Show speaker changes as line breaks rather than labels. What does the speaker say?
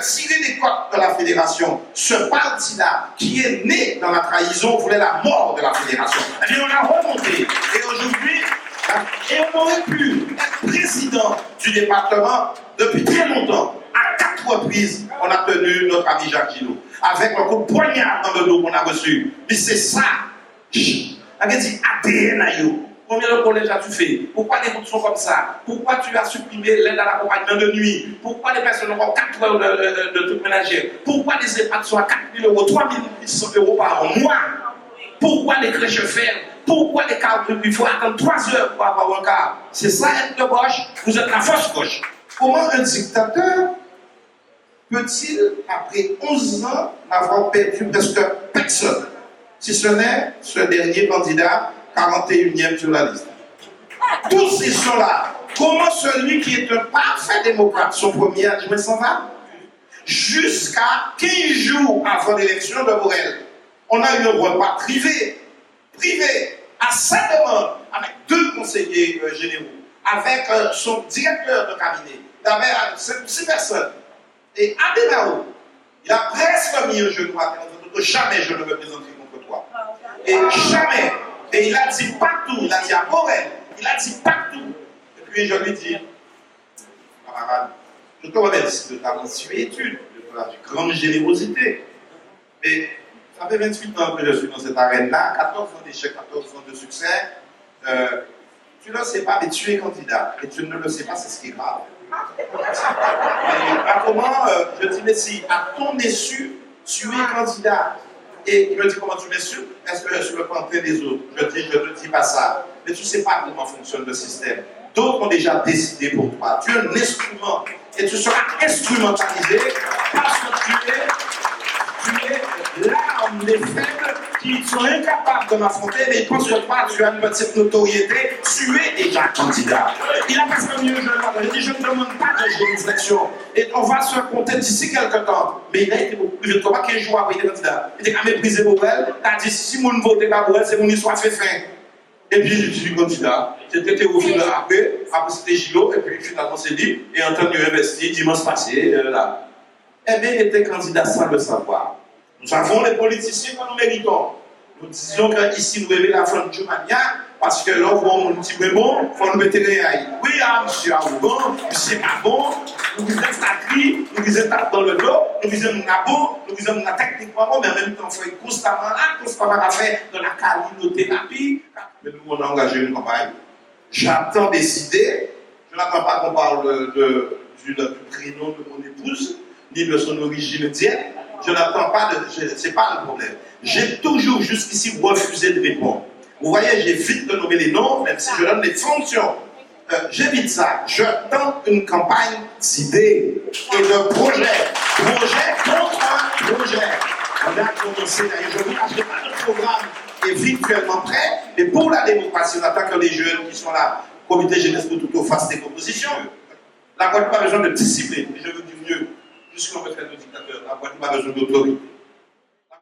tirer des côtes de la fédération. Ce parti-là, qui est né dans la trahison, voulait la mort de la fédération. Et on a remonté. Et aujourd'hui, on aurait pu être président du département depuis très longtemps. À 4 reprises, on a tenu notre ami Jacques Gillot. Avec un coup de poignard dans le dos qu'on a reçu. Mais c'est ça. On a dit ADN à you. Combien de collèges as-tu fait? Pourquoi les routes sont comme ça? Pourquoi tu as supprimé l'aide à l'accompagnement de nuit? Pourquoi les personnes ont 4 heures de trucs ménagers? Pourquoi les EHPAD sont à 4 000 euros, 3 800 euros par mois? Pourquoi les crèches ferment? Pourquoi les cartes, il faut attendre 3 heures pour avoir un car? C'est ça être de gauche? Vous êtes la fausse gauche. Comment un dictateur peut-il, après 11 ans, avoir perdu presque personne, si ce n'est ce dernier candidat 41e sur la liste? Tous ils sont là. Comment celui qui est un parfait démocrate, son premier adjoint s'en va? Jusqu'à 15 jours avant l'élection de Borel, on a eu un repas privé, à sa demande, avec 2 conseillers généraux, avec son directeur de cabinet, avec 6 personnes. Et Adenao, il a presque mis un genou à terre, jamais je ne me présenterai contre toi. Et jamais. Et il a dit partout, il a dit à Borel, il a dit partout. Et puis je lui dis, camarade, je te remercie de ta mansuétude, de ta grande générosité. Mais ça fait 28 ans que je suis dans cette arène-là, 14 ans d'échec, 14 ans de succès. Tu ne le sais pas, mais tu es candidat. Et tu ne le sais pas, c'est ce qui est grave. Et à comment je dis, mais si, à ton insu, tu es candidat. Et il me dit, comment tu m'es su? Est-ce que je suis le pantin des autres? Je dis, je ne dis pas ça. Mais tu ne sais pas comment fonctionne le système. D'autres ont déjà décidé pour toi. Tu es un instrument. Et tu seras instrumentalisé parce que tu es l'arme des faibles qui sont incapables de m'affronter, mais ils pensent que toi, tu as une petite notoriété. Tu es déjà candidat. Il a presque mieux, je dis, je ne demande pas de réflexion. Et on va se compter d'ici quelques temps. Mais il a été beaucoup plus de toi, 15 jours après, il est candidat. Il était quand même méprisé Borel. Il a dit, si mon vote pas Borel, c'est mon histoire fait fin. Et puis, je suis candidat. C'était Théophile après c'était Gillot, et puis finalement c'est dit, et Antonio investi dimanche passé, là. Eh bien, il était candidat sans le savoir. Nous avons les politiciens que nous méritons. Nous disons qu'ici, nous aimons la fin de Jumania, parce que là, on voit un petit peu bon, il faut nous mettre les rails. Oui, monsieur Arrougon, monsieur pas bon, nous disons sacré, nous disons tape dans le dos, nous disons nous bon, nous disons nous techniquement bon, mais en même temps, il faut être constamment à faire de la calinothérapie. Mais nous, on a engagé une campagne. J'attends des idées. Je n'attends pas qu'on parle du prénom de mon épouse, ni de son origine indienne. Je n'attends pas c'est pas le problème. J'ai toujours jusqu'ici refusé de répondre. Vous voyez, j'évite de nommer les noms, même si je donne les fonctions. J'évite ça. Je tente une campagne d'idées et de projets. Projet contre projet. On a commencé d'ailleurs. Je ne vous cacherai pas de programme est virtuellement prêt, mais pour la démocratie, on attend que les jeunes qui sont là, comité jeunesse pour tout fassent des propositions. La Guadeloupe a besoin de discipline, et je veux dire mieux, puisqu'on veut être le dictateur, la Guadeloupe a besoin d'autorité.